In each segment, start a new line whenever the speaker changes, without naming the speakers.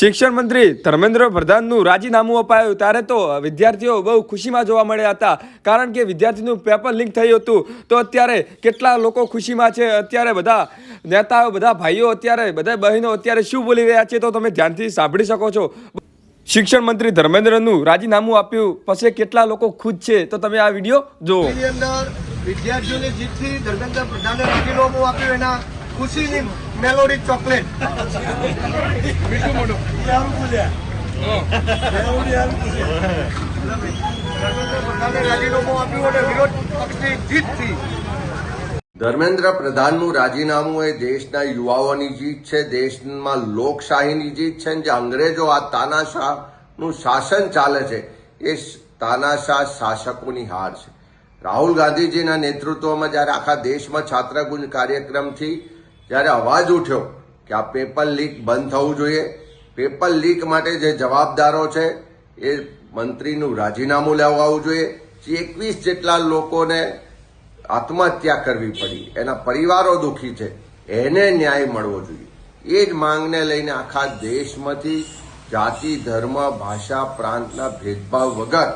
શિક્ષણ મંત્રી ધર્મેન્દ્ર પ્રધાનનું રાજીનામું અપાયું ત્યારે તો વિદ્યાર્થીઓ બહુ ખુશીમાં જોવા મળ્યા હતા, કારણ કે વિદ્યાર્થીનું પેપર લીક થયું હતું. તો અત્યારે કેટલા લોકો ખુશીમાં છે, અત્યારે બધા નેતાઓ, બધા ભાઈઓ, અત્યારે બધા બહેનો અત્યારે શું બોલી રહ્યા છે તો તમે ધ્યાનથી સાંભળી શકો છો. શિક્ષણ મંત્રી ધર્મેન્દ્રનું રાજીનામું આપ્યું પછી કેટલા લોકો ખુશ છે તો તમે આ વિડીયો જુઓ.
વિદ્યાર્થીઓની જીતથી ધર્મેન્દ્ર પ્રધાને રાજીનામું આપ્યું, એના ખુશીની મેલોડી ચોકલેટ મીઠું મોઢું રાજીનામું આપ્યું અને વિરોધ પક્ષની જીતથી.
ધર્મેન્દ્ર પ્રધાનનું રાજીનામું એ દેશના યુવાઓની જીત છે, દેશમાં લોકશાહીની જીત છે. જે અંગ્રેજો આ તાનાશાહનું શાસન ચાલે છે એ તાનાશાહ શાસકોની હાર છે. રાહુલ ગાંધીજીના નેતૃત્વમાં જ્યારે આખા દેશમાં છાત્રગુંજ કાર્યક્રમથી જ્યારે અવાજ ઉઠ્યો કે આ પેપર લીક બંધ થવું જોઈએ, પેપર લીક માટે જે જવાબદારો છે એ મંત્રીનું રાજીનામું લેવાવું જોઈએ. 21 જેટલા લોકોને આત્મહત્યા કરવી પડી, એના પરિવારો દુઃખી છે, એને ન્યાય મળવો જોઈએ. એ જ માંગને લઈને આખા દેશમાંથી જાતિ, ધર્મ, ભાષા, પ્રાંતના ભેદભાવ વગર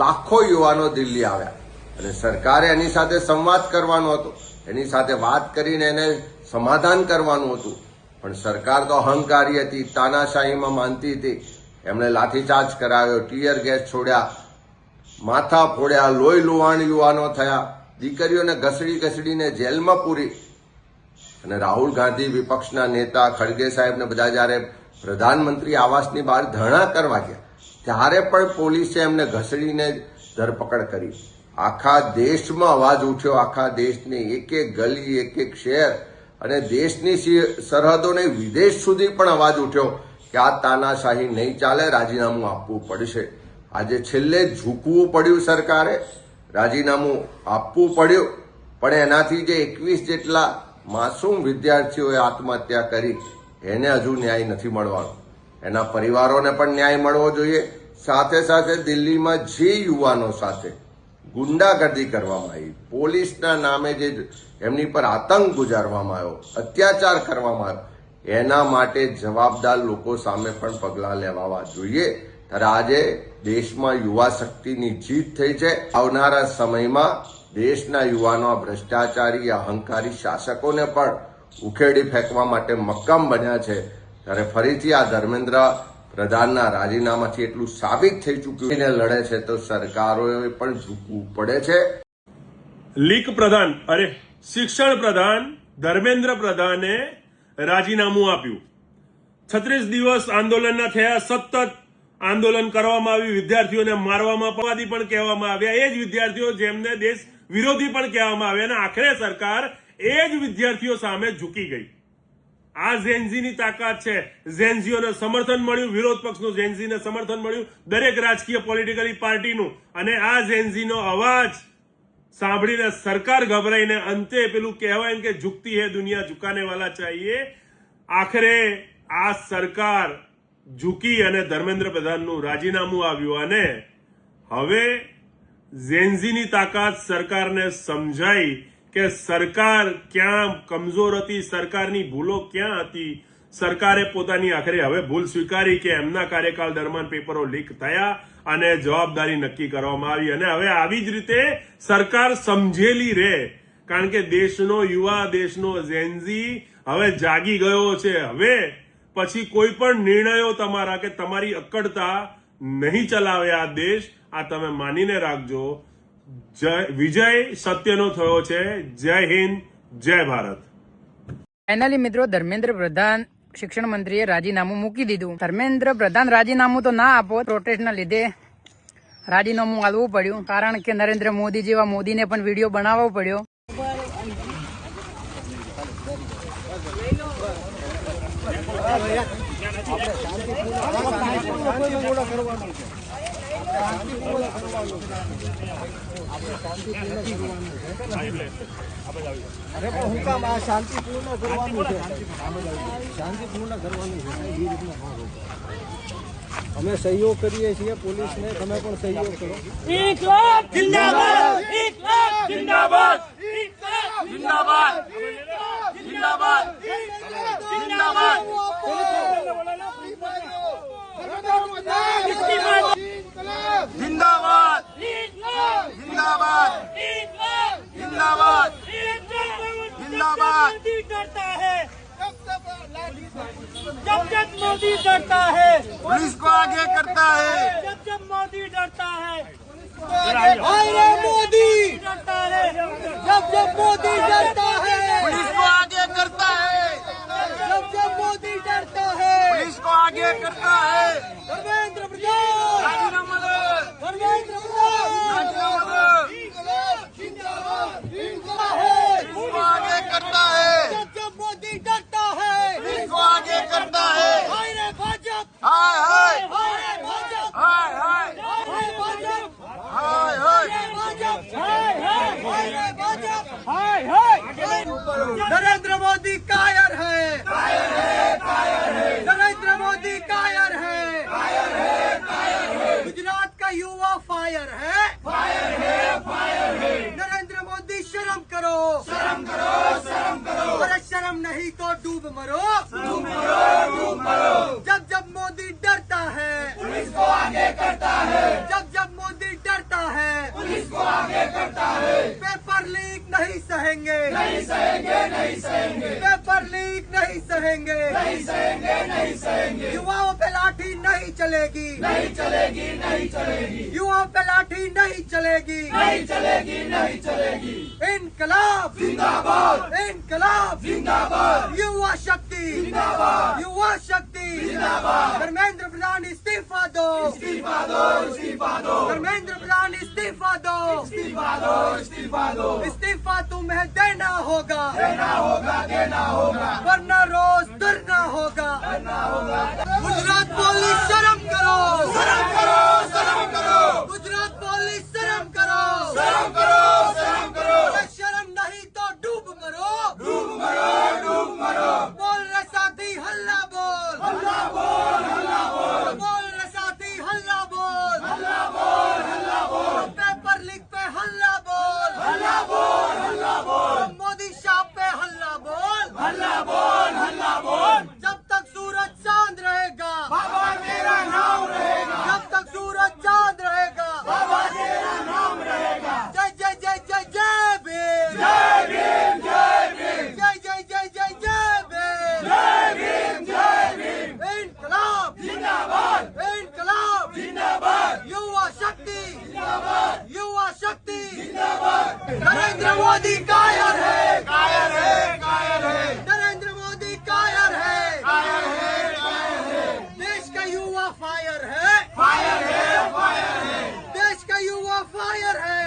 લાખો યુવાનો દિલ્હી આવ્યા અને સરકારે એની સાથે સંવાદ કરવાનો હતો, એની સાથે વાત કરીને એને સમાધાન કરવાનું હતું. પણ સરકાર તો અહંકારી હતી, તાનાશાહીમાં માનતી હતી. એમણે લાઠીચાર્જ કરાવ્યો, ટીયર ગેસ છોડ્યા, માથા ફોડ્યા, લોહી લુહાણ યુવાનો થયા, દીકરીઓને ઘસડીને જેલમાં પૂરી. અને રાહુલ ગાંધી વિપક્ષના નેતા ખડગે સાહેબને બધા જયારે પ્રધાનમંત્રી આવાસની બહાર ધરણા કરવા ગયા ત્યારે પણ પોલીસે એમને ઘસડીને ધરપકડ કરી. આખા દેશમાં અવાજ ઉઠ્યો, આખા દેશની એક એક ગલી, એક એક શહેર અને દેશની સરહદોને વિદેશ સુધી પણ અવાજ ઉઠ્યો કે આ તાનાશાહી નહીં ચાલે, રાજીનામું આપવું પડશે. આજે છેલ્લે ઝૂકવું પડ્યું, સરકારે રાજીનામું આપવું પડ્યું. પણ એનાથી જે 21 જેટલા માસૂમ વિદ્યાર્થીઓએ આત્મહત્યા કરી એને હજુ ન્યાય નથી મળવાનો. એના પરિવારોને પણ ન્યાય મળવો જોઈએ. સાથે સાથે દિલ્હીમાં જે યુવાનો સાથે ગુંડાગર્દી કરવામાં આવી, પોલીસના નામે જે એમની પર આતંક ગુજારવામાં આવ્યો, અત્યાચાર કરવામાં આવ્યો, એના માટે જવાબદાર લોકો સામે પણ પગલાં લેવા જોઈએ. ત્યારે આજે દેશમાં યુવા શક્તિની જીત થઈ છે. આવનારા સમયમાં દેશના યુવાનો ભ્રષ્ટાચારી, અહંકારી શાસકોને પણ ઉખેડી ફેંકવા માટે મક્કમ બન્યા છે. ત્યારે ફરીથી આ ધર્મેન્દ્ર પ્રધાનના રાજીનામાથી એટલું સાબિત થઈ ચૂક્યું લડે છે તો સરકારોએ પણ ઝૂકવું પડે છે.
લીક પ્રધાન શિક્ષણ પ્રધાન ધર્મેન્દ્ર પ્રધાને રાજીનામું આપ્યું. 36 દિવસ આંદોલનના થયા, સતત આંદોલન કરવામાં આવ્યું, વિદ્યાર્થીઓને મારવામાં પણ કહેવામાં આવ્યા, એ જ વિદ્યાર્થીઓ જેમને દેશ વિરોધી પણ કહેવામાં આવ્યા, અને આખરે સરકાર એ જ વિદ્યાર્થીઓ સામે ઝૂકી ગઈ. આ ઝેનઝીની તાકાત છે. ઝેનઝીઓને સમર્થન મળ્યું, વિરોધ પક્ષનું ઝેનઝીને સમર્થન મળ્યું, દરેક રાજકીય પોલિટિકલ પાર્ટીનું. અને આ ઝેનઝીનો અવાજ સાંભળીને સરકાર ગભરાઈને અંતે પેલું કહેવાય કે ઝુકતી હે દુનિયા ઝુકાને વાલા ચાહીએ, આખરે આ સરકાર ઝૂકી અને ધર્મેન્દ્ર પ્રધાનનું રાજીનામું આવ્યું. અને હવે ઝેનઝીની તાકાત સરકારને સમજાઈ કે સરકાર ક્યાં કમજોર હતી, સરકારની ભૂલો ક્યાં હતી. સરકારે પોતાની આખરે હવે ભૂલ સ્વીકારી કે એમના કાર્યકાળ દરમિયાન પેપરો લીક થયા અને જવાબદારી નક્કી કરવામાં આવી. અને હવે આવી જ રીતે સરકાર સમજેલી રહે, કારણ કે દેશનો યુવા, દેશનો ઝેનઝી હવે જાગી ગયો છે. હવે પછી કોઈ પણ નિર્ણયો તમારા કે તમારી અક્કડતા નહીં ચલાવે આ દેશ, આ તમે માનીને રાખજો. વિજય સત્યનો થયો છે. જય હિન્દ, જય ભારત.
ફાઇનલી મિત્રો, ધર્મેન્દ્ર પ્રધાન શિક્ષણ મંત્રીએ રાજીનામું મૂકી દીધું. ધર્મેન્દ્ર પ્રધાન રાજીનામું તો ના આપો, પ્રોટેસ્ટના લીધે રાજીનામું આપવું પડ્યું, કારણ કે નરેન્દ્ર મોદી જેવા મોદીને પણ વિડીયો બનાવવો પડ્યો.
અમે સહયોગ કરીએ છીએ પોલીસને, તમે પણ સહયોગ કરો.
ઇન્કલાબ જિંદાબાદ, ઇન્કલાબ જિંદાબાદ, ઇન્કલાબ જિંદાબાદ, જિંદાબાદ, જિંદાબાદ. जब जब मोदी डरता है
पुलिस को आगे करता है।
जब जब मोदी डरता है हाय रे मोदी डरता है जब जब मोदी डरता है
पुलिस को आगे करता है।
जब जब मोदी डरता है
पुलिस को आगे करता है।
धर्मेंद्र प्रधान
राजीनामा दो।
धर्मेंद्र प्रधान
राजीनामा दो। पुलिस को आगे करता है।
जब जब मोदी डरता है
पुलिस को आगे करता है।
हाय रे भाजपा
हाय हाय
हाय रे भाजपा
हाय हाय
हाय रे भाजपा
हाय हाय
नरेंद्र मोदी कायर है नरेंद्र मोदी कायर है गुजरात का युवा फायर है नरेंद्र मोदी शर्म करो अरे शर्म नहीं तो डूब मरो जब जब मोदी डरता है पुलिस को आगे करता है जब जब मोदी डरता है पुलिस को आगे करता है पेपर लीक नहीं सहेंगे पेपर लीक नहीं सहेंगे युवाओं पे लाठी नहीं चलेगी युवाओं पे लाठी नहीं चलेगी इनकलाब जिंदाबाद इनकलाब जिंदाबाद युवा शक्ति धर्मेंद्र प्रधान इस्तीफा दो धर्मेंद्र प्रधान इस्तीफा दो इस्तीफा तुम्हें देना होगा वरना रोज डरना होगा गुजरात पुलिस शर्म करो गुजरात पुलिस शर्म करो अरे शर्म नहीं तो डूब मरो बोल रे साथी हल्ला बोल बोल रे साथी हल्ला बोल पेपर लीक पे हल्ला बोल मोदी शाह पे हल्ला बोल जब तक सूरज चांद रहेगा बाबा तेरा नाम रहेगा जब तक सूरज चांद रहेगा बाबा तेरा नाम रहेगा जय जय जय जय जय भीम जय भीम इनकलाब जिंदाबाद युवा शक्ति नरेंद्र मोदी कायर है नरेंद्र मोदी कायर है देश का युवा फायर है देश का युवा फायर है